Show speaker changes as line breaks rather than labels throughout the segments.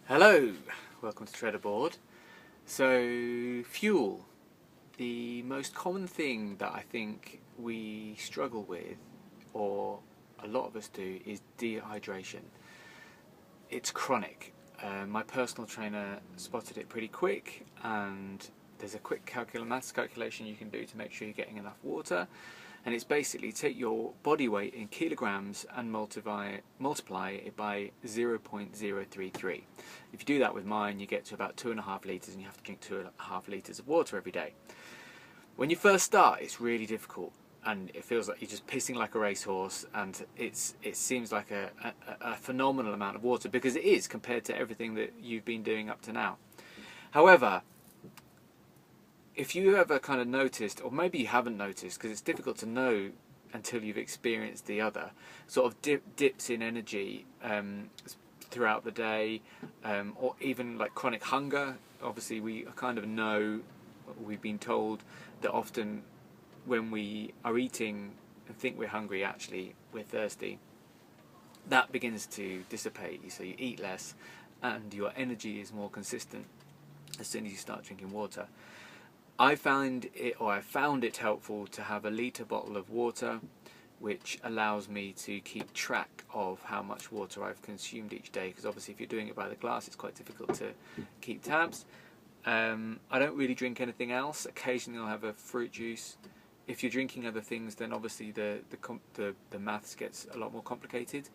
Hello, welcome to Tread Aboard. So, fuel. The most common thing that I think we struggle with, or a lot of us do, is dehydration. It's chronic. My personal trainer spotted it pretty quick, and there's a quick maths calculation you can do to make sure you're getting enough water. And it's basically take your body weight in kilograms and multiply it by 0.033. If you do that with mine, you get to about 2.5 litres, and you have to drink 2.5 litres of water every day. When you first start, it's really difficult, and it feels like you're just pissing like a racehorse, and it seems like a phenomenal amount of water, because it is compared to everything that you've been doing up to now. However, if you ever kind of noticed, or maybe you haven't noticed, because it's difficult to know until you've experienced the other, sort of dips in energy throughout the day, or even like chronic hunger. Obviously we kind of know, we've been told that often when we are eating and think we're hungry, actually we're thirsty. That begins to dissipate, so you eat less and your energy is more consistent as soon as you start drinking water. I found it helpful to have a litre bottle of water, which allows me to keep track of how much water I've consumed each day, because obviously if you're doing it by the glass it's quite difficult to keep tabs. I don't really drink anything else. Occasionally I'll have a fruit juice. If you're drinking other things, then obviously the maths gets a lot more complicated,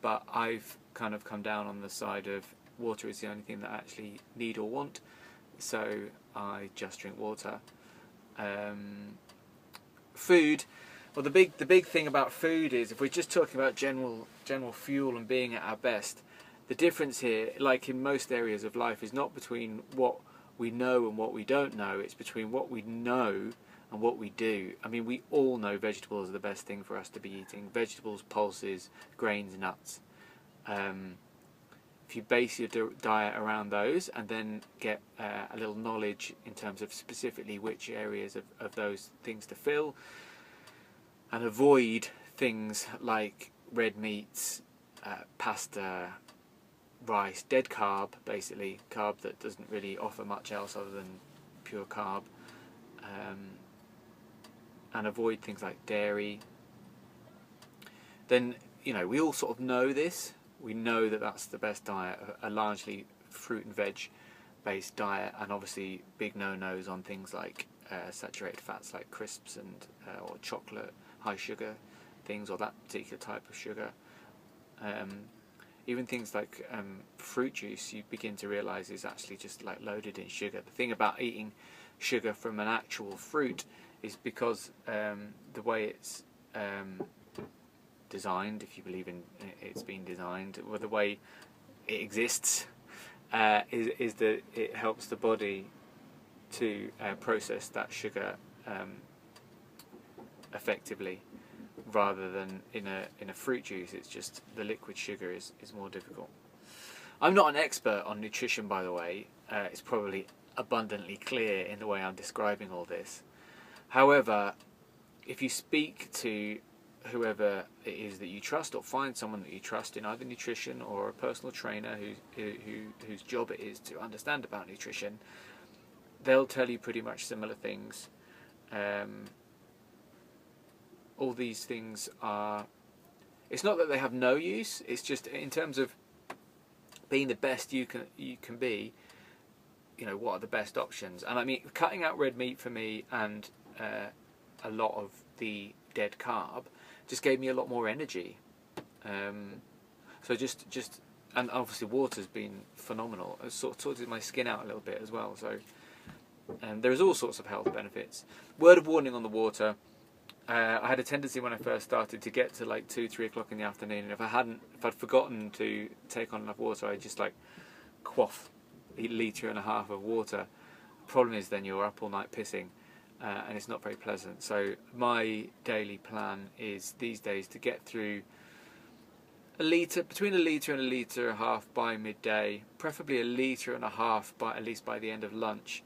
but I've kind of come down on the side of water is the only thing that I actually need or want, so I just drink water. Food. Well, the big thing about food is, if we're just talking about general fuel and being at our best, the difference here, like in most areas of life, is not between what we know and what we don't know. It's between what we know and what we do. I mean, we all know vegetables are the best thing for us to be eating. Vegetables, pulses, grains, nuts. If you base your diet around those, and then get a little knowledge in terms of specifically which areas of those things to fill, and avoid things like red meats, pasta, rice, dead carb, basically carb that doesn't really offer much else other than pure carb, and avoid things like dairy, then we all sort of know this. We know that that's the best diet, a largely fruit and veg based diet, and obviously big no-nos on things like saturated fats like crisps and or chocolate, high sugar things, or that particular type of sugar. Even things like fruit juice, you begin to realise is actually just like loaded in sugar. The thing about eating sugar from an actual fruit is because the way it's designed, if you believe in it's been designed, or the way it exists, is that it helps the body to process that sugar effectively, rather than in a fruit juice. It's just the liquid sugar is more difficult. I'm not an expert on nutrition, by the way. It's probably abundantly clear in the way I'm describing all this. However, if you speak to whoever it is that you trust, or find someone that you trust in either nutrition or a personal trainer whose job it is to understand about nutrition, they'll tell you pretty much similar things. All these things are, it's not that they have no use, it's just in terms of being the best you can be, what are the best options. And I mean, cutting out red meat for me, and a lot of the dead carb, just gave me a lot more energy. So just and obviously water's been phenomenal. It's sort of sorted my skin out a little bit as well. So there's all sorts of health benefits. Word of warning on the water. I had a tendency when I first started to get to like 2-3 o'clock in the afternoon, and if I'd forgotten to take on enough water, I'd just like quaff a litre and a half of water. The problem is then you're up all night pissing. And it's not very pleasant. So my daily plan is these days to get through between a litre and a litre and a half by midday, preferably a litre and a half at least by the end of lunch.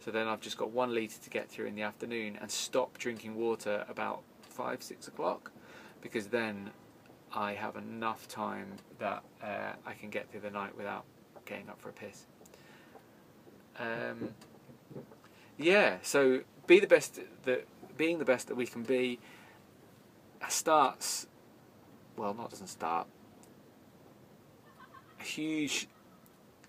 So then I've just got 1 litre to get through in the afternoon, and stop drinking water about 5-6 o'clock, because then I have enough time that I can get through the night without not getting up for a piss. Yeah, so being the best that we can be starts, well, not doesn't start. A huge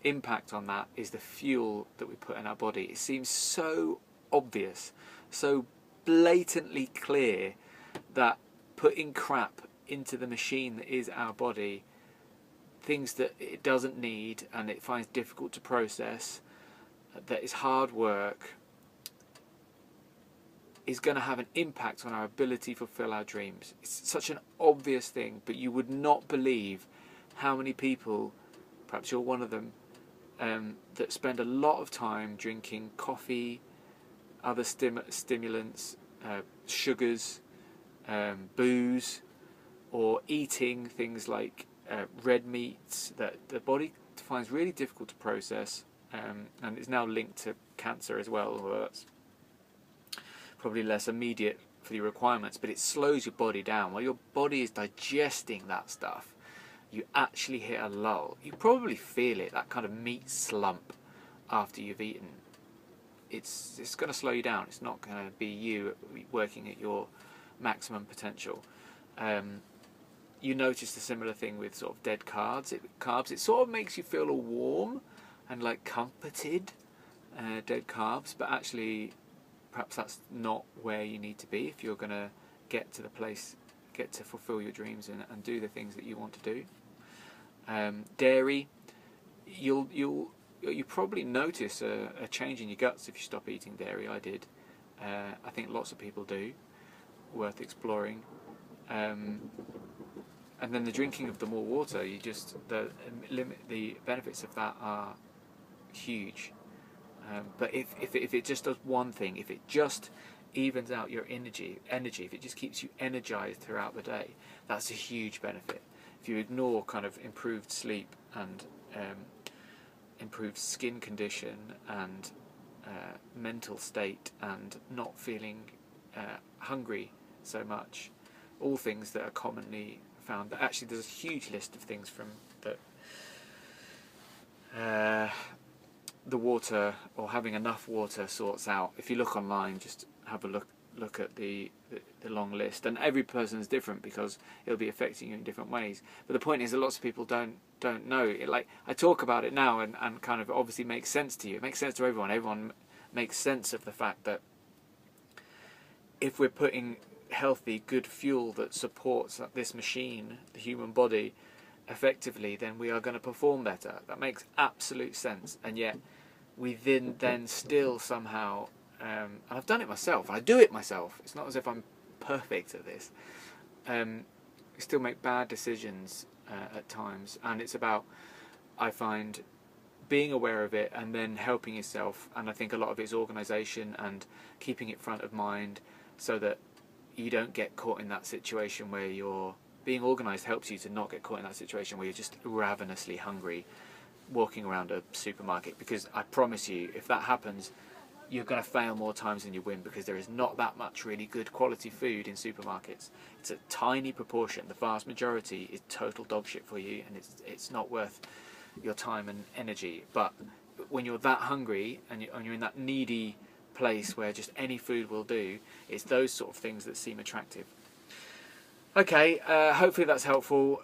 impact on that is the fuel that we put in our body. It seems so obvious, so blatantly clear that putting crap into the machine that is our body, things that it doesn't need and it finds difficult to process, that is hard work, is going to have an impact on our ability to fulfill our dreams. It's such an obvious thing, but you would not believe how many people, perhaps you're one of them, that spend a lot of time drinking coffee, other stimulants, sugars, booze, or eating things like red meats that the body finds really difficult to process, and is now linked to cancer as well, although that's probably less immediate for your requirements, but it slows your body down. While your body is digesting that stuff, you actually hit a lull. You probably feel it, that kind of meat slump after you've eaten. It's going to slow you down. It's not going to be you working at your maximum potential. You notice a similar thing with sort of dead carbs. It sort of makes you feel all warm and like comforted, dead carbs, but actually perhaps that's not where you need to be if you're going to get to fulfill your dreams and do the things that you want to do. Dairy, you probably notice a change in your guts if you stop eating dairy. I did. I think lots of people do. Worth exploring. And then the drinking of the more water, the benefits of that are huge. But if it just does one thing, if it just evens out your energy, if it just keeps you energized throughout the day, that's a huge benefit. If you ignore kind of improved sleep and improved skin condition and mental state and not feeling hungry so much, all things that are commonly found, that actually there's a huge list of things from the water, or having enough water, sorts out. If you look online, just have a look at the long list, and every person is different because it'll be affecting you in different ways. But the point is that lots of people don't know it. Like, I talk about it now and kind of obviously makes sense to you. It makes sense to everyone makes sense of the fact that if we're putting healthy, good fuel that supports this machine, the human body, effectively, then we are going to perform better. That makes absolute sense. And yet we then still somehow, and I've done it myself, I do it myself, it's not as if I'm perfect at this, we still make bad decisions at times. And it's about, I find, being aware of it and then helping yourself. And I think a lot of it is organisation and keeping it front of mind, so that you don't get caught in that situation where you're being organised. Helps you to not get caught in that situation where you're just ravenously hungry walking around a supermarket, because I promise you, if that happens, you're going to fail more times than you win, because there is not that much really good quality food in supermarkets. It's a tiny proportion. The vast majority is total dog shit for you, and it's not worth your time and energy. But when you're that hungry and you're in that needy place where just any food will do, it's those sort of things that seem attractive. Okay, hopefully that's helpful.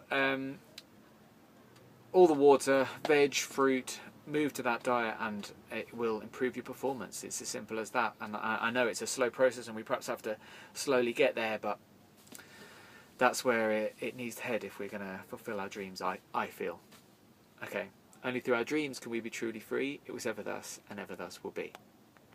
All the water, veg, fruit, move to that diet and it will improve your performance. It's as simple as that. And I know it's a slow process and we perhaps have to slowly get there, but that's where it needs to head if we're going to fulfill our dreams, I feel. Okay, only through our dreams can we be truly free. It was ever thus and ever thus will be.